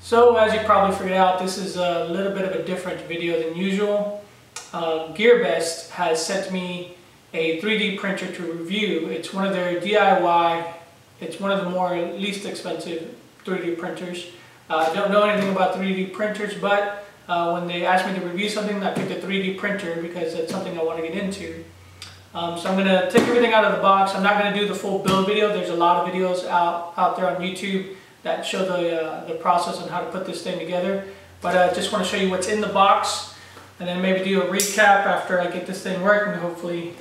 So as you probably figured out, this is a little bit of a different video than usual. GearBest has sent me a 3D printer to review. It's one of their DIY, it's one of the more least expensive 3D printers. I don't know anything about 3D printers, but when they asked me to review something, I picked a 3D printer because it's something I want to get into. So I'm going to take everything out of the box. I'm not going to do the full build video. There's a lot of videos out there on YouTube that show the process on how to put this thing together. But I just want to show you what's in the box and then maybe do a recap after I get this thing working, hopefully.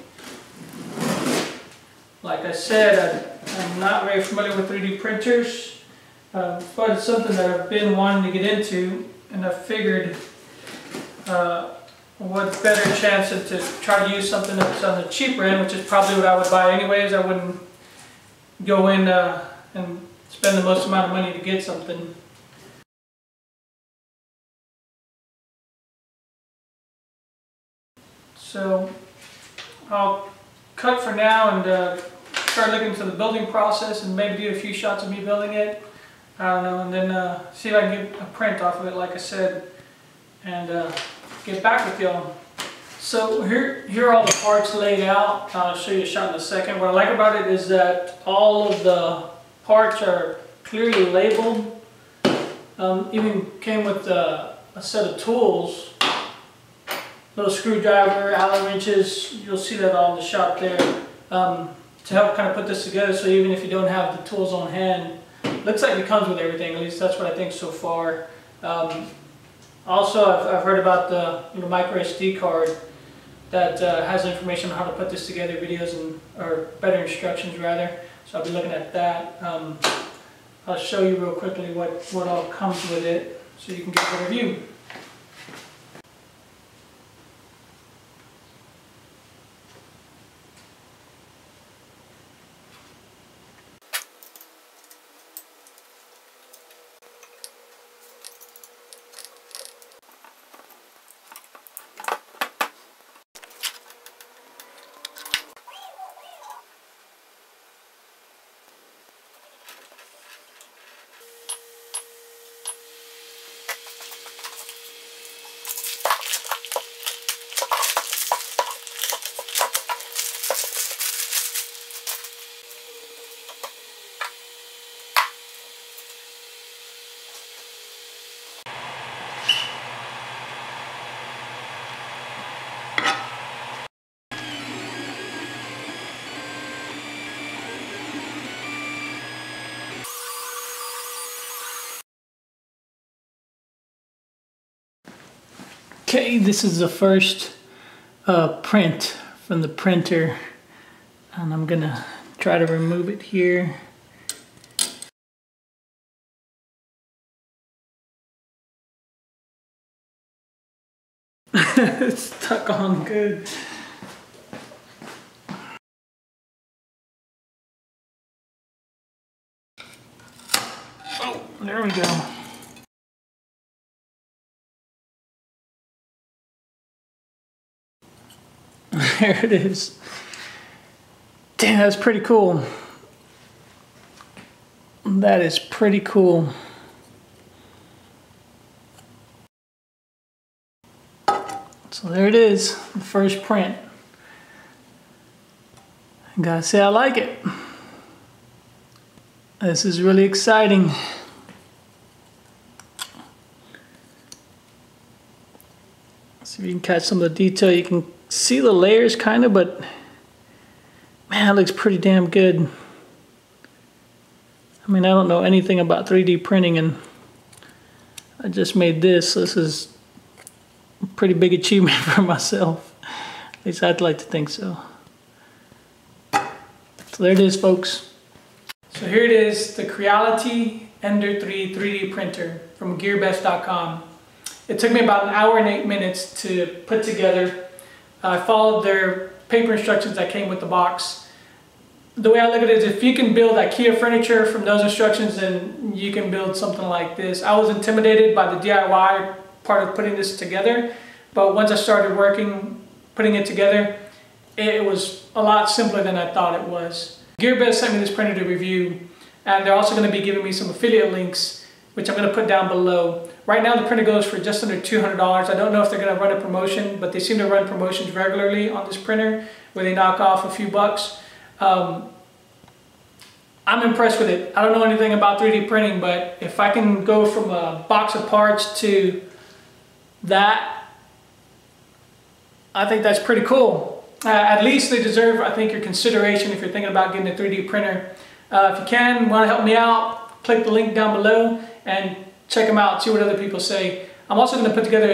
Like I said, I'm not very familiar with 3D printers, but it's something that I've been wanting to get into, and I figured what better chance than to try to use something that's on the cheaper end, which is probably what I would buy anyways. I wouldn't go in and spend the most amount of money to get something. So I'll cut for now and start looking into the building process and maybe do a few shots of me building it. I don't know, and then see if I can get a print off of it, like I said, and get back with y'all. So here are all the parts laid out. I'll show you a shot in a second. What I like about it is that all of the parts are clearly labeled. Even came with a set of tools. Little screwdriver, Allen wrenches, you'll see that all in the shop there, to help kind of put this together, so even if you don't have the tools on hand, looks like it comes with everything. At least that's what I think so far. Also, I've heard about the micro SD card that has information on how to put this together, videos or better instructions rather. So I'll be looking at that. I'll show you real quickly what all comes with it, so you can get a review. Okay, this is the first print from the printer, and I'm gonna try to remove it here. It's stuck on good. Oh, there we go. There it is. Damn, that's pretty cool. That is pretty cool. So there it is, the first print. I gotta say I like it. This is really exciting. See if you can catch some of the detail. You can see the layers kind of, but man, it looks pretty damn good. I mean, I don't know anything about 3D printing, and I just made this. This is a pretty big achievement for myself. At least I'd like to think so. So there it is, folks. So here it is, the Creality Ender 3 3D printer from gearbest.com. It took me about 1 hour and 8 minutes to put together. I followed their paper instructions that came with the box. The way I look at it is, if you can build IKEA furniture from those instructions, then you can build something like this. I was intimidated by the DIY part of putting this together, but once I started putting it together, it was a lot simpler than I thought it was. GearBest sent me this printer to review, and they're also going to be giving me some affiliate links which I'm going to put down below. Right now the printer goes for just under $200. I don't know if they're going to run a promotion, but they seem to run promotions regularly on this printer where they knock off a few bucks. I'm impressed with it. I don't know anything about 3D printing, but if I can go from a box of parts to that, I think that's pretty cool. At least they deserve, I think, your consideration if you're thinking about getting a 3D printer. If you can, want to help me out, click the link down below and check them out, see what other people say. I'm also going to put together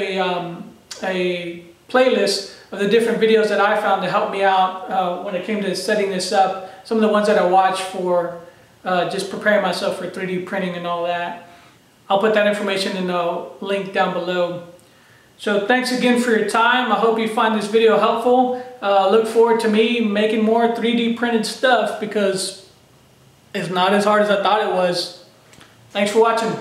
a playlist of the different videos that I found to help me out when it came to setting this up. Some of the ones that I watched for just preparing myself for 3D printing and all that. I'll put that information in the link down below. So thanks again for your time. I hope you find this video helpful. Look forward to me making more 3D printed stuff because it's not as hard as I thought it was. Thanks for watching.